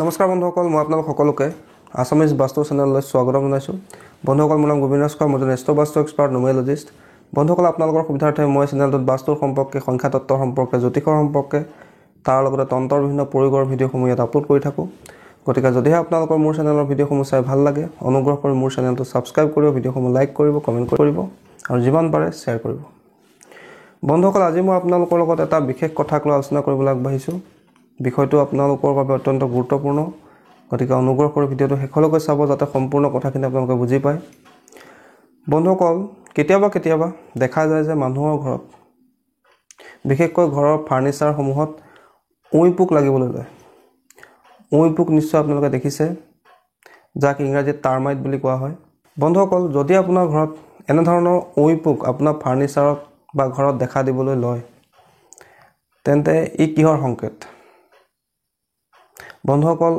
নমস্কাৰ বন্ধুসকল, মই আপোনালোক সকলোকে আছামিজ বাস্তু চেনেললৈ স্বাগতম জনাইছোঁ। বন্ধুসকল, মোৰ নাম গোবিন্দ ৰাজখোৱা, মই এজন এষ্ট্ৰ বাস্তু এক্সপাৰ্ট নিউমেৰলজিষ্ট। বন্ধুসকল, আপোনালোকৰ সুবিধাৰ্থে মই চেনেলটোত বাস্তুৰ সম্পৰ্কে, সংখ্যা তত্ত্বৰ সম্পৰ্কে, জ্যোতিষৰ সম্পৰ্কে, তাৰ লগতে তন্ত্ৰৰ বিভিন্ন পৰিগৰ ভিডিঅ'সমূহ ইয়াত আপলোড কৰি থাকোঁ। গতিকে যদিহে আপোনালোকৰ মোৰ চেনেলৰ ভিডিঅ'সমূহ চাই ভাল লাগে, অনুগ্ৰহ কৰি মোৰ চেনেলটো ছাবস্ক্ৰাইব কৰিব, ভিডিঅ'সমূহ লাইক কৰিব, কমেণ্ট কৰিব আৰু যিমান পাৰে শ্বেয়াৰ কৰিব। বন্ধুসকল, আজি মই আপোনালোকৰ লগত এটা বিশেষ কথাক লৈ আলোচনা কৰিবলৈ আগবাঢ়িছোঁ। বিষয়টো আপোনালোকৰ বাবে অত্যন্ত গুৰুত্বপূৰ্ণ। গতিকে অনুগ্ৰহ কৰি ভিডিঅ'টো শেষলৈকে চাব, যাতে সম্পূৰ্ণ কথাখিনি আপোনালোকে বুজি পায়। বন্ধুসকল, কেতিয়াবা দেখা যায় যে মানুহৰ ঘৰত, বিশেষকৈ ঘৰৰ ফাৰ্নিচাৰসমূহত উঁই পোক লাগিবলৈ লয়। উঁই পোক নিশ্চয় আপোনালোকে দেখিছে, যাক ইংৰাজীত টাৰ্মাইট বুলি কোৱা হয়। বন্ধুসকল, যদি আপোনাৰ ঘৰত এনেধৰণৰ উঁই পোক আপোনাৰ ফাৰ্নিচাৰত বা ঘৰত দেখা দিবলৈ লয়, তেন্তে ই কিহৰ সংকেত? বন্ধুসকল,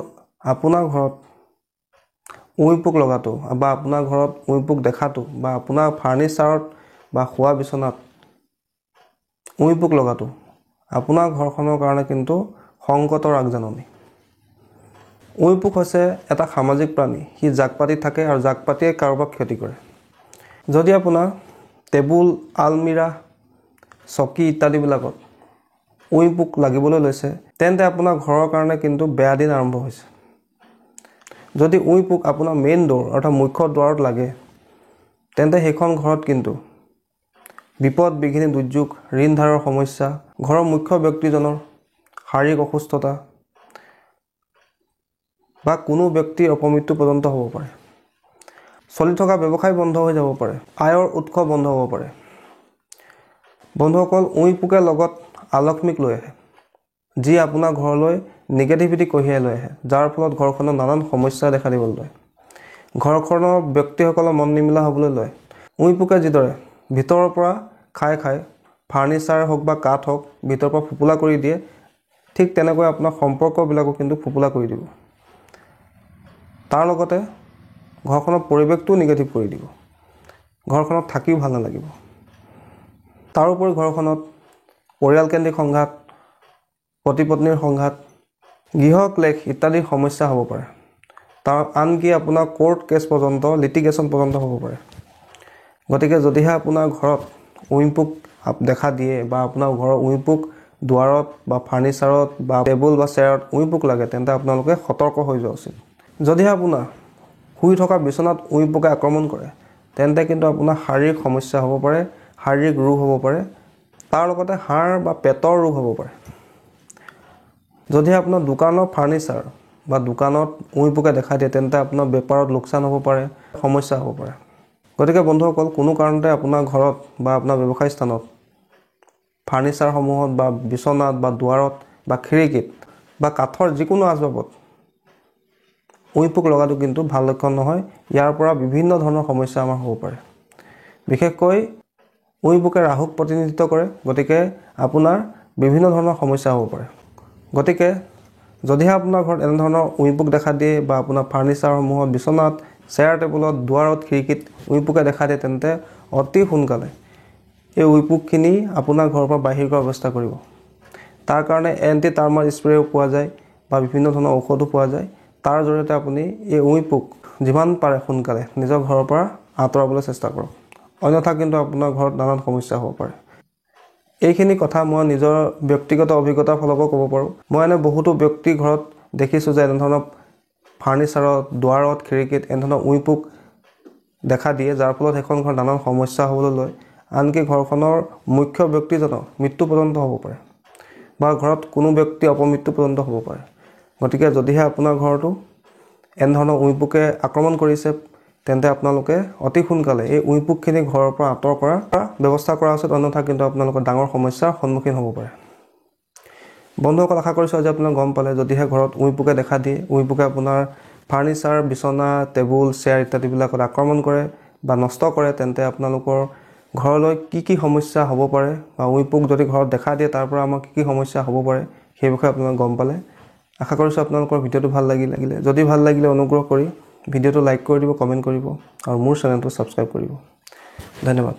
আপোনাৰ ঘৰত উঁই পোক লগাটো বা আপোনাৰ ঘৰত উঁই পোক দেখাটো বা আপোনাৰ ফাৰ্নিচাৰত বা শোৱা বিচনাত উঁই পোক লগাটো আপোনাৰ ঘৰখনৰ কাৰণে কিন্তু সংকটৰ আগজাননী। উঁই পোক হৈছে এটা সামাজিক প্ৰাণী। সি জাক পাতি থাকে আৰু জাক পাতিয়ে কাৰোবাক ক্ষতি কৰে। যদি আপোনাৰ টেবুল, আলমিৰা, চকী ইত্যাদিবিলাকত উঁই পোক লাগিবলৈ লৈছে, তেন্তে আপোনাৰ ঘৰৰ কাৰণে কিন্তু বেয়া দিন আৰম্ভ হৈছে। যদি উঁই পোক আপোনাৰ মেইন ড'ৰ অৰ্থাৎ মুখ্য দুৱাৰত লাগে, তেন্তে সেইখন ঘৰত কিন্তু বিপদ, বিঘিনি, দুৰ্যোগ, ঋণ ধাৰৰ সমস্যা, ঘৰৰ মুখ্য ব্যক্তিজনৰ শাৰীৰিক অসুস্থতা বা কোনো ব্যক্তিৰ অপমৃত্যু পৰ্যন্ত হ'ব পাৰে। চলি থকা ব্যৱসায় বন্ধ হৈ যাব পাৰে, আয়ৰ উৎস বন্ধ হ'ব পাৰে। বন্ধুসকল, উঁই পোকে লগত আলক্ষ্মীক লৈ আহে, যি আপোনাৰ ঘৰলৈ নিগেটিভিটি কঢ়িয়াই লৈ আহে, যাৰ ফলত ঘৰখনত নানান সমস্যা দেখা দিবলৈ লয়। ঘৰখনৰ ব্যক্তিসকলৰ মন নিমিলা হ'বলৈ লয়। উঁই পোকে যিদৰে ভিতৰৰ পৰা খাই ফাৰ্নিচাৰ হওক বা কাঠ হওক ভিতৰৰ পৰা ফোপোলা কৰি দিয়ে, ঠিক তেনেকৈ আপোনাৰ সম্পৰ্কবিলাকো কিন্তু ফোপোলা কৰি দিব। তাৰ লগতে ঘৰখনৰ পৰিৱেশটোও নিগেটিভ কৰি দিব। ঘৰখনত থাকিও ভাল নালাগিব। তাৰোপৰি ঘৰখনত পৰিয়ালকেন্দ্ৰিক সংঘাত, পতি পত্নীৰ সংঘাত, গৃহ ক্লেশ ইত্যাদি সমস্যা হ'ব পাৰে। তাৰ আনকি আপোনাৰ কোৰ্ট কেছ পৰ্যন্ত, লিটিগেশ্যন পৰ্যন্ত হ'ব পাৰে। গতিকে যদিহে আপোনাৰ ঘৰত উঁই পোক দেখা দিয়ে বা আপোনাৰ ঘৰৰ উঁই পোক দুৱাৰত বা ফাৰ্নিচাৰত বা টেবুল বা চেয়াৰত উঁই পোক লাগে, তেন্তে আপোনালোকে সতৰ্ক হৈ যোৱা উচিত। যদিহে আপোনাৰ শুই থকা বিচনাত উঁই পোকে আক্ৰমণ কৰে, তেন্তে কিন্তু আপোনাৰ শাৰীৰিক সমস্যা হ'ব পাৰে, শাৰীৰিক ৰোগ হ'ব পাৰে, তাৰ লগতে হাড় বা পেটৰ ৰোগ হ'ব পাৰে। যদিহে আপোনাৰ দোকানৰ ফাৰ্নিচাৰ বা দোকানত উঁই পোকে দেখা দিয়ে, তেন্তে আপোনাৰ বেপাৰত লোকচান হ'ব পাৰে, সমস্যা হ'ব পাৰে। গতিকে বন্ধুসকল, কোনো কাৰণতে আপোনাৰ ঘৰত বা আপোনাৰ ব্যৱসায় স্থানত ফাৰ্নিচাৰসমূহত বা বিচনাত বা দুৱাৰত বা খিৰিকীত বা কাঠৰ যিকোনো আচবাবত উঁই পোক লগাটো কিন্তু ভাল লক্ষণ নহয়। ইয়াৰ পৰা বিভিন্ন ধৰণৰ সমস্যা আমাৰ হ'ব পাৰে। বিশেষকৈ উঁই পোকে ৰাহুক প্ৰতিনিধিত্ব কৰে, গতিকে আপোনাৰ বিভিন্ন ধৰণৰ সমস্যা হ'ব পাৰে। গতিকে যদিহে আপোনাৰ ঘৰত এনেধৰণৰ উঁই পোক দেখা দিয়ে বা আপোনাৰ ফাৰ্নিচাৰসমূহত, বিচনাত, চেয়াৰ টেবুলত, দুৱাৰত, খিৰিকীত উঁই পোকে দেখা দিয়ে, তেন্তে অতি সোনকালে এই উঁই পোকখিনি আপোনাৰ ঘৰৰ পৰা বাহিৰ কৰাৰ ব্যৱস্থা কৰিব। তাৰ কাৰণে এণ্টি টাৰ্মাইট স্প্ৰেও পোৱা যায় বা বিভিন্ন ধৰণৰ ঔষধো পোৱা যায়। তাৰ জৰিয়তে আপুনি এই উঁই পোক যিমান পাৰে সোনকালে নিজৰ ঘৰৰ পৰা আঁতৰাবলৈ চেষ্টা কৰক। অন্যথা কিন্তু আপোনাৰ ঘৰত নানান সমস্যা হ'ব পাৰে। এইখিনি কথা মই নিজৰ ব্যক্তিগত অভিজ্ঞতাৰ ফালৰ পৰা ক'ব পাৰোঁ। মই এনে বহুতো ব্যক্তিৰ ঘৰত দেখিছোঁ যে এনেধৰণৰ ফাৰ্নিচাৰত, দুৱাৰত, খিৰিকীত এনেধৰণৰ উঁই পোক দেখা দিয়ে, যাৰ ফলত সেইখন ঘৰত নানান সমস্যা হ'বলৈ লয়। আনকি ঘৰখনৰ মুখ্য ব্যক্তিজনৰ মৃত্যু পৰ্যন্ত হ'ব পাৰে বা ঘৰত কোনো ব্যক্তি অপমৃত্যু পৰ্যন্ত হ'ব পাৰে। গতিকে যদিহে আপোনাৰ ঘৰতো এনেধৰণৰ উঁই পোকে আক্ৰমণ কৰিছে, তেন্তে আপোনালোকে অতি সোনকালে এই উঁই পোকখিনি ঘৰৰ পৰা আঁতৰ কৰাৰ ব্যৱস্থা কৰা উচিত। অন্যথা কিন্তু আপোনালোকৰ ডাঙৰ সমস্যাৰ সন্মুখীন হ'ব পাৰে। বন্ধুসকল, আশা কৰিছোঁ আজি আপোনালোকে গম পালে, যদিহে ঘৰত উঁই পোকে দেখা দিয়ে, উঁই পোকে আপোনাৰ ফাৰ্নিচাৰ, বিচনা, টেবুল, চেয়াৰ ইত্যাদিবিলাকত আক্ৰমণ কৰে বা নষ্ট কৰে, তেন্তে আপোনালোকৰ ঘৰলৈ কি সমস্যা হ'ব পাৰে বা উঁই পোক যদি ঘৰত দেখা দিয়ে, তাৰ পৰা আমাৰ কি সমস্যা হ'ব পাৰে, সেই বিষয়ে আপোনালোকে গম পালে। আশা কৰিছোঁ আপোনালোকৰ ভিডিঅ'টো ভাল লাগিলে। যদি ভাল লাগিলে অনুগ্ৰহ কৰি ভিডিঅ'টো লাইক কৰি দিব, কমেণ্ট কৰিব আৰু মোৰ চেনেলটো ছাবস্ক্ৰাইব কৰিব। ধন্যবাদ।